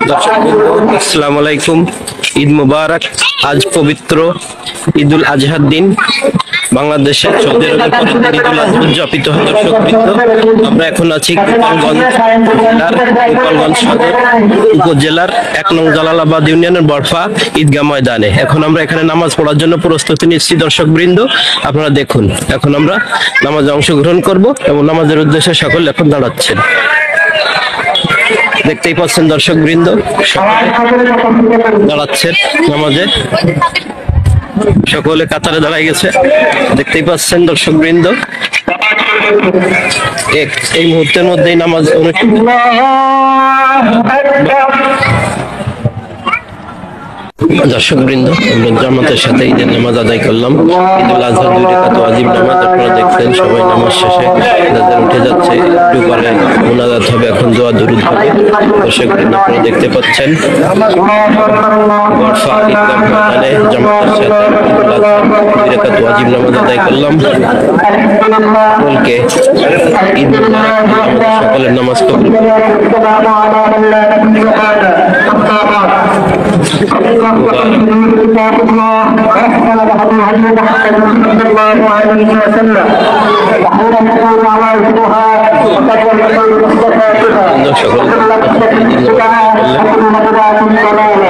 আসসালামু আলাইকুম। ঈদ মুবারক। আজ পবিত্র ঈদুল আজহার দিন। বাংলাদেশে সৌদি আরবে ঈদুল আজহা উদযাপিত হয়। দর্শকবৃন্দ, আমরা এখন আছি গোপালগঞ্জ সদর উপজেলার ১ নং জালালাবাদ ইউনিয়নের বরফা ঈদগাহ ময়দানে। এখন আমরা এখানে নামাজ পড়ার জন্য প্রস্তুতি নিচ্ছি। দর্শকবৃন্দ, আপনারা দেখুন, এখন আমরা নামাজে অংশগ্রহণ করব এবং নামাজের উদ্দেশ্যে সকলে এখন দাঁড়াচ্ছেন। দেখতেই পাচ্ছেন দর্শকবৃন্দ, দাঁড়াচ্ছেন নামাজে, সকলে কাতারে দাঁড়াই গেছে। দেখতেই পাচ্ছেন দর্শকবৃন্দ, এই মুহূর্তের মধ্যেই নামাজ দর্শকবৃন্দ, আমরা জামাতের সাথে ঈদের নামাজ আদায় করলাম। ঈদুল আজহার 2 রাকাত ওয়াজিব নামাজ আপনারা দেখছেন। সবাই নামাজ শেষে যাদের উঠে যাচ্ছে, একটু পরে মুনাজাত হবে, এখন দোয়া দুরূদ হবে। দর্শকবৃন্দ, আপনারা দেখতে পাচ্ছেন বরফা ঈদগাহ ময়দানে জামাতের সাথে ঈদুল আজহার 2 রাকাত ওয়াজিব নামাজ আদায় করলাম। সকলকে ঈদ মুবারক, সকলের নামাজ কবুল করুন।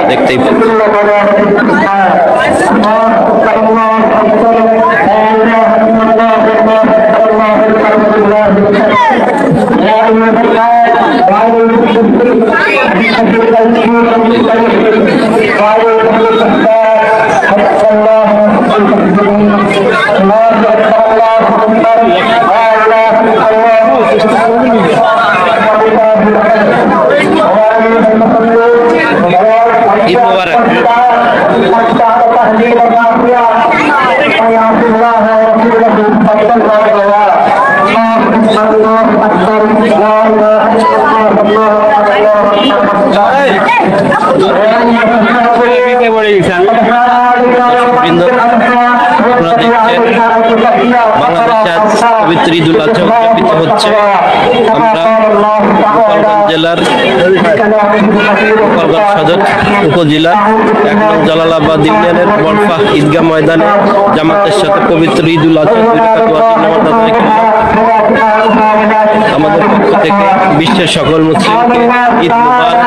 দেখতেই ঈদ মুবারক। বাংলাদেশে পবিত্র ঈদুল আজহা উদযাপিত হচ্ছে। আমরা গোপালগঞ্জ জেলার গোপালগঞ্জ সদর উপজেলার ১ নং জালালাবাদ ইউনিয়নের বরফা ঈদগাহ ময়দানে জামাতের সাথে পবিত্র ঈদুল আজহা 2 রাকাত ওয়াজিব নামাজ আদায় করলাম। আমাদের পক্ষ থেকে বিশ্বের সকল মুসলিমকে ঈদ মুবারক।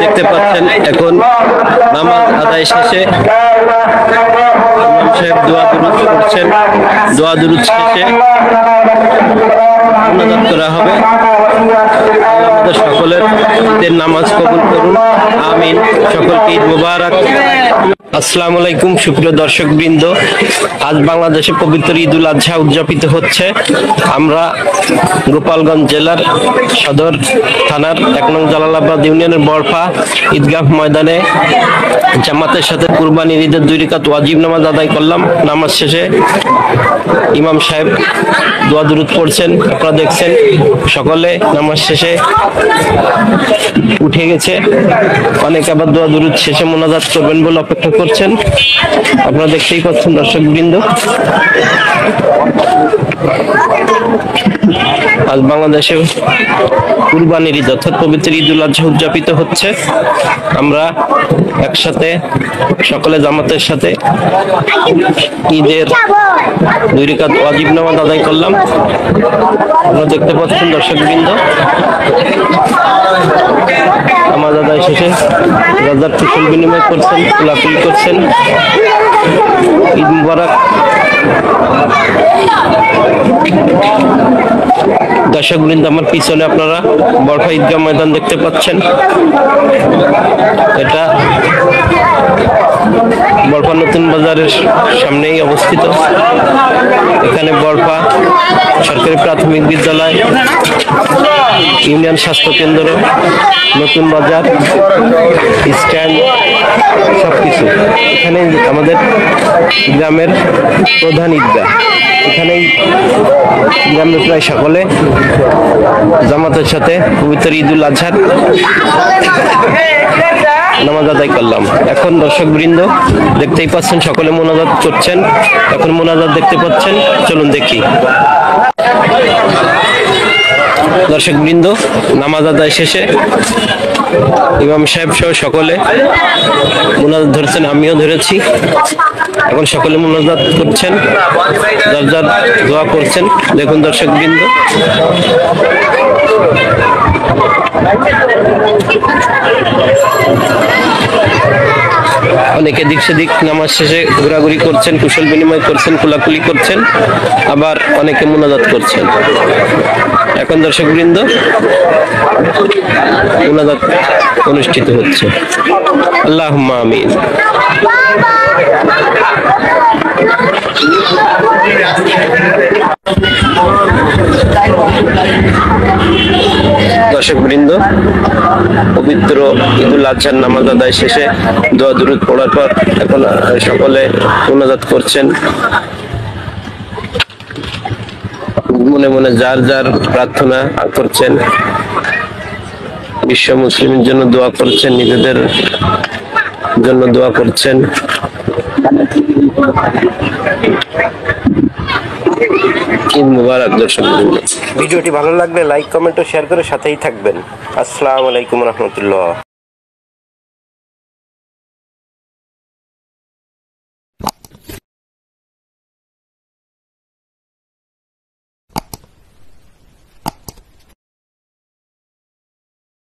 দেখতে পাচ্ছেন এখন নামাজ আদায় শেষে ইমাম সাহেব দোয়া দুরূদ করছেন। দোয়া দুরূদ শেষে মুনাজাত করা হবে। আমাদের সকলের ঈদের নামাজ কবুল করুন, আমিন। সকলকে ঈদ মুবারক। আসসালামু আলাইকুম সুপ্রিয় দর্শকবৃন্দ, আজ বাংলাদেশে পবিত্র ঈদুল আজহা উদযাপিত হচ্ছে। আমরা গোপালগঞ্জ জেলার সদর থানার ১ নং জালালাবাদ ইউনিয়নের বরফা ঈদগাহ ময়দানে জামাতের সাথে কুরবানির ঈদের 2 রাকাত ওয়াজিব নামাজ আদায় করলাম। নামাজ শেষে ইমাম সাহেব দোয়া দুরূদ পড়ছেন, আপনারা দেখছেন। সকলে নামাজ শেষে উঠে গেছে, অনেকে আবার দোয়া দুরূদ শেষে মুনাজাত করবেন বলে অপেক্ষা করছেন। আপনারা দেখতেই পাচ্ছেন দর্শকবৃন্দ, আজ বাংলাদেশে কুরবানির ঈদ অর্থাৎ পবিত্র ঈদুল আজহা উদযাপিত হচ্ছে। আমরা একসাথে সকলে জামাতের সাথে ঈদের 2 রাকাত ওয়াজিব নামাজ আদায় করলাম। আপনারা দেখতে পাচ্ছেন দর্শকবৃন্দ, নামাজ আদায় শেষে রাজার কুশল বিনিময় করছেন, কোলাকুলি করছেন। ঈদ মুবারক। দর্শকবৃন্দ, আমার পিছনে আপনারা বরফা ঈদগাহ ময়দান দেখতে পাচ্ছেন। এটা বরফা নতুন বাজারের সামনেই অবস্থিত। এখানে বরফা সরকারি প্রাথমিক বিদ্যালয়, ইউনিয়ন স্বাস্থ্য কেন্দ্র, নতুন বাজার, স্ট্যান্ড সবকিছু। এখানে আমাদের গ্রামের প্রধান ঈদগাহ, এখানেই গ্রামের প্রায় সকলে জামাতের সাথে পবিত্র ঈদুল আজহার নামাজ আদায় করলাম। এখন দর্শক বৃন্দ দেখতেই পাচ্ছেন সকলে মোনাজাত করছেন, এখন মোনাজাত দেখতে পাচ্ছেন, চলুন দেখি। দর্শক বৃন্দ নামাজ আদায় শেষে ইমাম সাহেব সহ সকলে মোনাজাত ধরেছেন, আমিও ধরেছি। এখন সকলে মোনাজাত করছেন, যার যার দোয়া করছেন। দেখুন দর্শক বৃন্দ, অনেকে দিক সেদিক নামাজ শেষে ঘোরাঘুরি করছেন, কুশল বিনিময় করছেন, কোলাকুলি করছেন, আবার অনেকে মোনাজাত করছেন। এখন দর্শক বৃন্দ মোনাজাত অনুষ্ঠিত হচ্ছে। আল্লাহুম্মা আমিন। দর্শক বৃন্দ পবিত্র ঈদুল আজহার নামাজ আদায় শেষে দোয়া দুরূদ পড়ার পর এখন সকলে মোনাজাত করছেন। মনে মনে যার যার প্রার্থনা করছেন, বিশ্ব মুসলিমের জন্য দোয়া করছেন, নিজেদের জন্য দোয়া করছেন। ঈদ মুবারক দর্শক বৃন্দ। ভিডিওটি ভালো লাগলে লাইক, কমেন্ট ও শেয়ার করে সাথেই থাকবেন। আসসালামু আলাইকুম রহমতুল্লাহ।